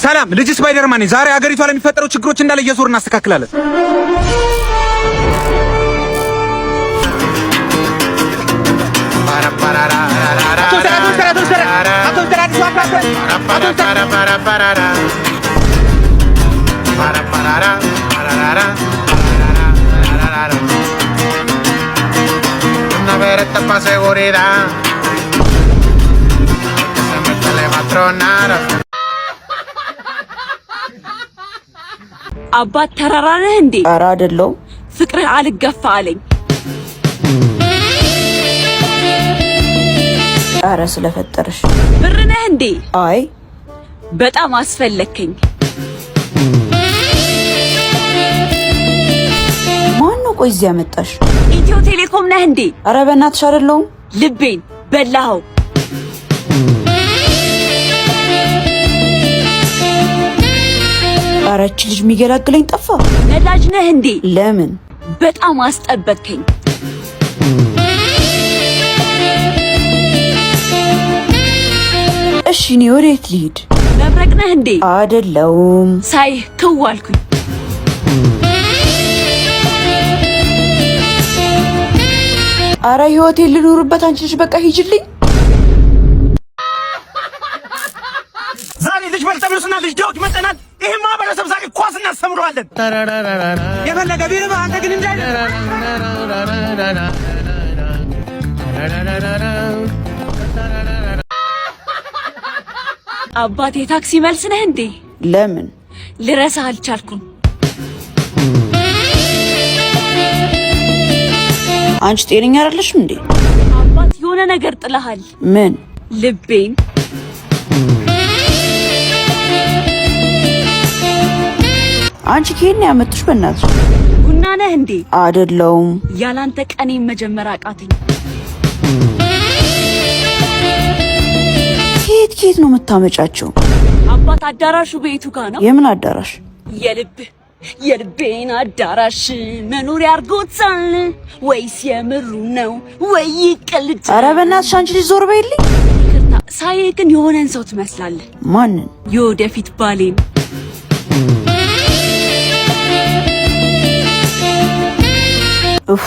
ሰላም ልጅ ስፓይደርማን ነኝ። ዛሬ ሀገሪቷ ላይ የሚፈጠሩ ችግሮች እንዳለ እየዞር እናስተካክላለን። አባት ተራራ ነህ እንዴ? ኧረ አይደለም። ፍቅርህ አልገፋ አለኝ። ኧረ ስለፈጠረሽ ብር ነህ እንዴ? አይ በጣም አስፈለከኝ። ማን ነው ቆይ እዚህ ያመጣሽ? ኢትዮ ቴሌኮም ነህ እንዴ? ኧረ በእናትሽ አይደለሁም። ልቤን በላኸው። ኧረ እቺ ልጅ የሚገላግለኝ ጠፋ። ነዳጅ ነህ እንዴ? ለምን? በጣም አስጠበከኝ። እሺ እኔ ወዴት ልሂድ? መብረቅ ነህ እንዴ? አይደለሁም። ሳይህ ክው አልኩኝ። ኧረ ህይወቴን ልኑርበት። አንቺ ልጅ በቃ ሂጂልኝ። ዛሬ ልጅ በልተብሉስና ልጅ ዳውት መጠናል። ይሄ ማህበረሰብ ዛሬ ኳስ እናስተምረዋለን። የፈለገ ቢርባ አንተ ግን እንዳይ አባቴ ታክሲ መልስ ነህ እንዴ? ለምን? ልረሳህ አልቻልኩም። አንቺ ጤነኛ አይደለሽም እንዴ? አባት የሆነ ነገር ጥለሃል። ምን? ልቤን። አንቺ ከየት ነው ያመጡሽ? በእናትሽ ቡና ነህ እንዴ? አይደለሁም። ያላንተ ቀኔን መጀመር አቃተኝ። ከየት ነው የምታመጫቸው? አባት አዳራሹ ቤቱ ጋር ነው። የምን አዳራሽ? የልቤን አዳራሽ መኖሪያ አድርጎታል ወይስ የምሩ ነው ወይ ይቀልድ? ኧረ በእናትሽ አንቺ ልጅ ዞር በይልኝ። ይቅርታ ሳይህ ግን የሆነን ሰው ትመስላለህ። ማንን? የወደፊት ባሌን። ኡፍ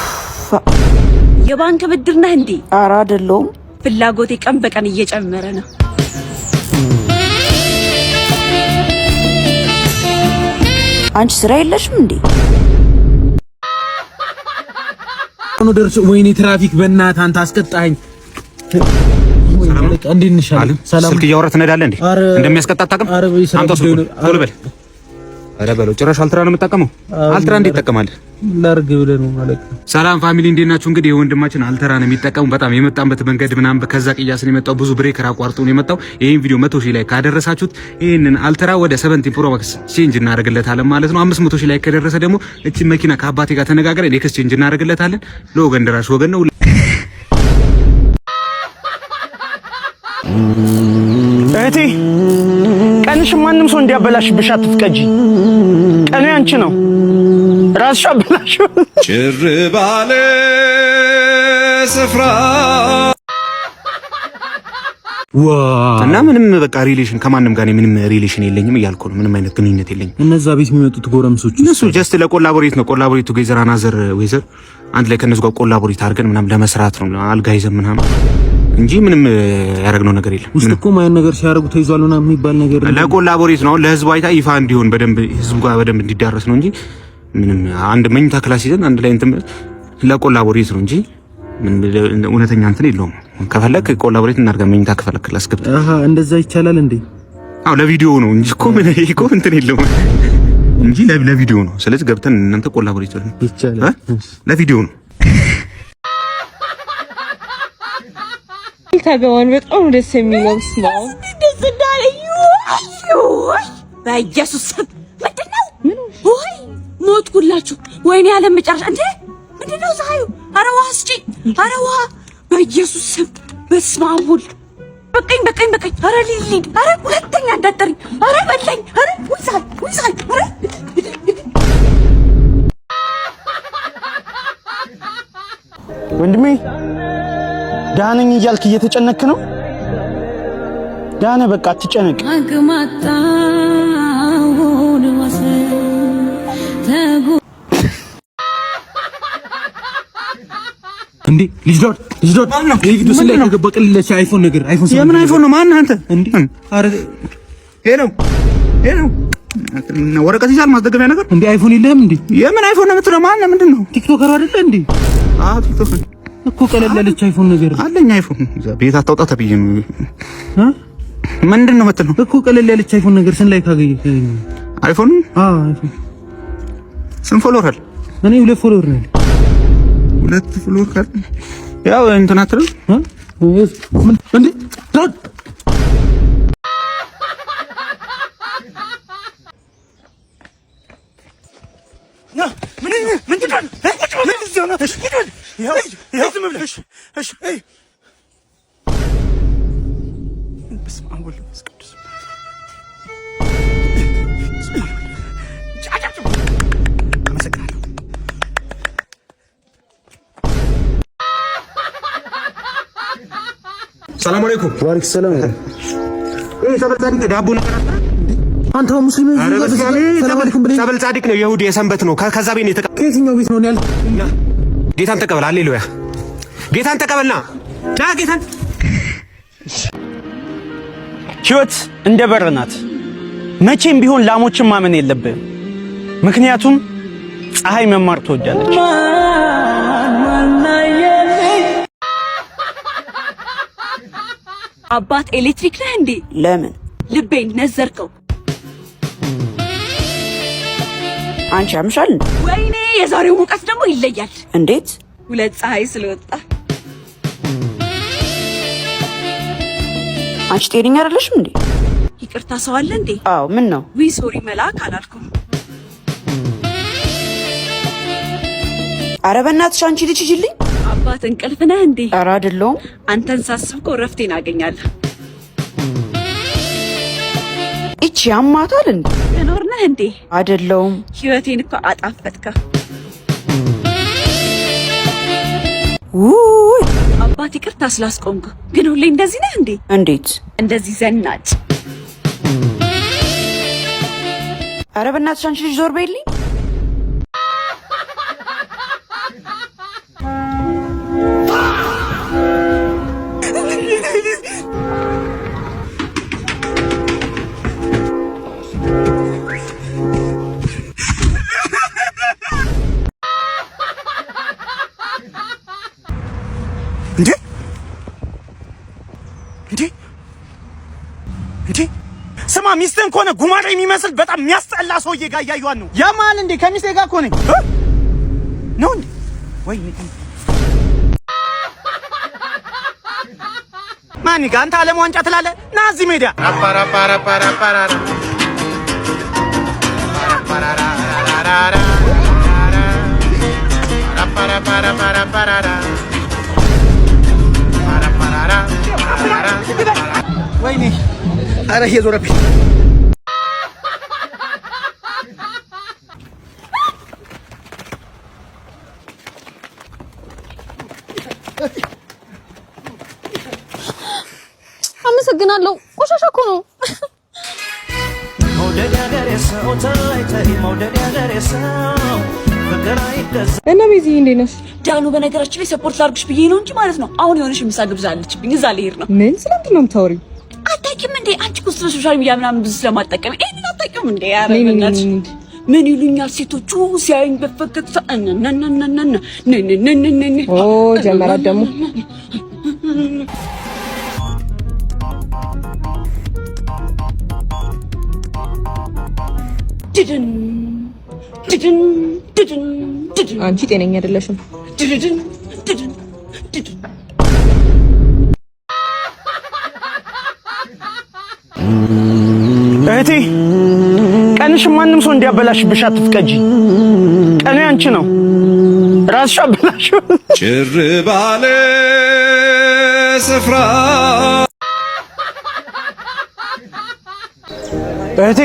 የባንክ ብድር ነህ እንዴ? ኧረ አይደለሁም። ፍላጎቴ ቀን በቀን እየጨመረ ነው። አንቺ ስራ የለሽም እንዴ? ነው ደርሶ ወይኔ ትራፊክ በእናትህ አንተ አስቀጣኸኝ። እንዴት ነሽ? ሰላም። ስልክ እያወራህ ትነዳለህ እንዴ? እንደሚያስቀጣ አታውቅም? አምጣው ስልኩን ቶሎ በል። ኧረ በለው ጭራሽ አልትራ ነው የምትጠቀመው? አልትራ እንዴት ትጠቀማለህ? ላርግ ብለህ ነው ማለት ነው። ሰላም ፋሚሊ እንዴት ናችሁ? እንግዲህ የወንድማችን አልትራ ነው የሚጠቀሙ። በጣም የመጣበት መንገድ ምናምን ከዛ ቅያስ ነው የመጣው። ብዙ ብሬከር አቋርጦ ነው የመጣው። ይሄን ቪዲዮ 100,000 ላይ ካደረሳችሁት ይሄንን አልትራ ወደ 17 ፕሮ ማክስ ቼንጅ እናደርግለታለን ማለት ነው። 500,000 ላይ ከደረሰ ደግሞ እቺ መኪና ከአባቴ ጋር ተነጋግረን ኤክስቼንጅ እናደርግለታለን። ለወገን ደራሽ ወገን ነው። እህቴ ቀንሽ ማንም ሰው እንዲያበላሽብሽ አትፍቀጂ። ቀኑ ያንቺ ነው። ራስሽ አበላሽ። ጭር ባለ ስፍራ እና ምንም በቃ ሪሌሽን ከማንም ጋር ምንም ሪሌሽን የለኝም እያልኩ ነው። ምንም አይነት ግንኙነት የለኝም። እነዛ ቤት የሚመጡት ጎረምሶች እነሱ ጀስት ለኮላቦሬት ነው። ኮላቦሬት ቱጌዘር አናዘር ዌዘር አንድ ላይ ከነሱ ጋር ኮላቦሬት አድርገን ምናምን ለመስራት ነው። አልጋ ይዘን ምናምን እንጂ ምንም ያደረግነው ነገር የለም። ውስጥ እኮ ማየን ነገር ሲያደርጉ ተይዟል ምናምን የሚባል ነገር ለኮላቦሬት ነው። ለህዝቡ አይታ ይፋ እንዲሆን በደንብ ህዝቡ ጋር በደንብ እንዲዳረስ ነው እንጂ ምንም አንድ መኝታ ክላስ ይዘን አንድ ላይ እንትን ለኮላቦሬት ነው እንጂ ምንም እውነተኛ እንትን የለውም። ከፈለክ ኮላቦሬት እናድርጋ መኝታ ክፍል ክላስ ገብተህ እንደዛ ይቻላል እንዴ? አዎ ለቪዲዮ ነው እንጂ እኮ ምን እኮ እንትን የለውም እንጂ ለቪዲዮ ነው። ስለዚህ ገብተን እናንተ ኮላቦሬት ይቻላል ለቪዲዮ ነው። ታገባን በጣም ደስ የሚለው ነው። ደስ እንዳለኝ በኢየሱስ ስም ምንድነው? ወይ ሞትኩላችሁ። ወይኔ ያለ መጨረሻ እንዴ! ምንድነው ፀሐዩ? ኧረ ውሃ ስጪኝ! ኧረ ውሃ በኢየሱስ ስም በስመ አብ ወልድ። በቀኝ። ኧረ ሊሊ! ኧረ ሁለተኛ እንዳጠሪኝ! ኧረ በላኝ! ኧረ ውይሳል! ኧረ ወንድሜ ዳነኝ እያልክ እየተጨነክ ነው? ዳነ በቃ አትጨነቅ። እንዴ ልጅ ዶር ይሄ ቪዲዮ ስለ ከገበቀልለሽ አይፎን ነገር አይፎን የምን አይፎን ነው? ማን አንተ? እንዴ አረ ሄሎ ወረቀት ይዛል ማስደገፊያ ነገር እንዴ አይፎን የለህም እንዴ? የምን አይፎን ነው የምትለው? ማን ነው? ምንድን ነው? ቲክቶከር አይደለ እንዴ? አዎ ቲክቶከር እኮ ቀለል ያለች አይፎን ነገር አለኝ። አይፎን ቤት አታውጣ ተብዬ ነው። ምንድን ነው የምትለው? እኮ ቀለል ያለች አይፎን ነገር ስን ላይ ካገኘ አይፎን? አዎ አይፎን። ስንት ፎሎወር አለ? እኔ 2 ፎሎወር ነኝ። 2 ፎሎወር ካለ ያው እንትን አትልም ምን እንዴ ዶር ሰላም አለይኩም። ወአለይኩም ሰላም። ሰበል ዳቦ ነገር አንተ ሙስሊም ሰላም አለይኩም ብለህ ሰበል ጻድቅ ነው ይሁዲ የሰንበት ነው። ከዛ ቤት ነው የተቀበለው። ከየትኛው ቤት ነው ያልኩት? ጌታን ተቀበል። ሃሌሉያ ጌታን ተቀበልና ና ጌታን። ህይወት እንደ በር ናት። መቼም ቢሆን ላሞችን ማመን የለብህም። ምክንያቱም ፀሐይ መማር ትወዳለች። አባት ኤሌክትሪክ ነህ እንዴ? ለምን ልቤን ነዘርከው። አንቺ አምሻል? ወይኔ የዛሬው ሙቀት ደግሞ ይለያል። እንዴት? 2 ፀሐይ ስለወጣ። አንቺ ጤነኛ አይደለሽም እንዴ? ይቅርታ ሰው አለ እንዴ? አዎ ምን ነው? ዊ ሶሪ መልአክ አላልኩም። ኧረ በእናትሽ አንቺ ልጅ ሂጂልኝ። አባት እንቅልፍ ነህ እንዴ? ኧረ አይደለሁም። አንተን ሳስብከው ረፍቴን አገኛለሁ። እቺ ያማታል እንዴ? ትኖር ነህ እንዴ? አይደለሁም። ህይወቴን እኮ አጣፈጥከው። ውይ አባት ይቅርታ ስላስቆምኩ፣ ግን ሁሌ እንደዚህ ነህ እንዴ? እንዴት? እንደዚህ ዘናጭ። ኧረ በእናትሽ አንቺ ልጅ ዞር በይልኝ። እንዴ ስማ፣ ሚስትህን ከሆነ ጉማሬ የሚመስል በጣም የሚያስጠላ ሰውዬ ጋር እያዩዋን ነው። ያማል እንዴ? ከሚስቴ ጋር እኮ ነኝ ነው እንዴ? ወይ ማን ጋር አንተ ዓለም ዋንጫ ትላለህ? ና እዚህ ሜዳ ወይኔ ኧረ እየዞረብኝ አመሰግናለሁ። ቆሻሻ እኮ ነው። እና ቤዚ እንዴት ነሽ? ዳኑ በነገራችን ላይ ሰፖርት ላድርግሽ ብዬ ነው እንጂ ማለት ነው። አሁን የሆነሽ ምሳ ግብዣ አለችብኝ፣ እዛ ልሄድ ነው። ምን ስለምንድን ነው የምታወሪው? አታውቂም እንዴ አንቺ እኮ ስለ ሶሻል ሚዲያ ምናምን ብዙ ስለማጠቀም ይሄን አታውቂም እንዴ? ኧረ በእናትሽ ምን ይሉኛል ሴቶቹ ሲያዩኝ በፈገግታ ኦ ጀመራት ደግሞ አንቺ ጤነኛ አይደለሽም። እህቴ ቀንሽን ማንም ሰው እንዲያበላሽብሽ አትፍቀጂ። ቀኑ ያንቺ ነው፣ ራስሽ አበላሽ። ጭር ባለ ስፍራ እህቴ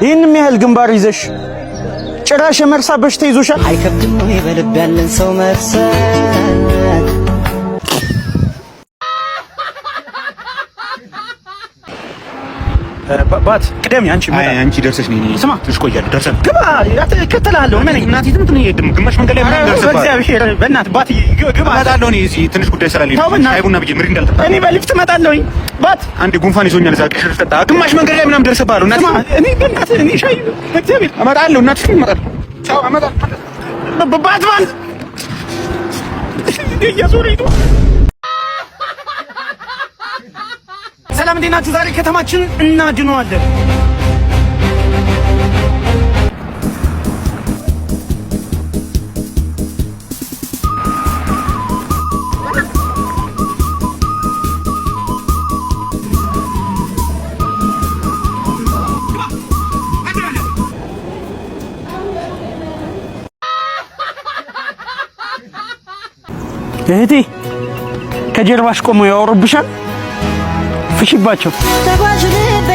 ይህንም ያህል ግንባር ይዘሽ ጭራሽ የመርሳት በሽታ ይዞሻል። አይከብድም ወይ በልብ ያለን ሰው መርሳት? ባት ቅደም አንቺ ማለት አንቺ ደርሰሽ ነኝ። ስማ ትንሽ ቆያለሁ። ደርሰን ግባ እከተልሃለሁ። ምን እናቴ ትምት ነው የሄድም ግማሽ መንገድ ላይ ምናምን ደርሰህ በእግዚአብሔር በእናትህ ባት ግባ። እመጣለሁ። እኔ እዚህ ትንሽ ጉዳይ ስላለኝ ሻይ ቡና ብዬ ምሪ እንዳልጠጣ እኔ በሊፍት እመጣለሁኝ። ባት አንዴ ጉንፋን ይዞኛል። እዛ ቅሽር ጠጣ ግማሽ መንገድ ላይ ምናምን ደርሰህ ባሉ እናቴ እኔ በእናትህ እኔ ሻይ በእግዚአብሔር እመጣለሁ። እናትሽ እመጣለሁ። ቻው እመጣለሁ። ባት እየዞረኝ ነው። ሰላም እንዴት ናችሁ? ዛሬ ከተማችን እናድነዋለን። እህቴ ከጀርባሽ ቆሞ ያወሩብሻል። ፍሽባቸው። ተጓዥ ልቤ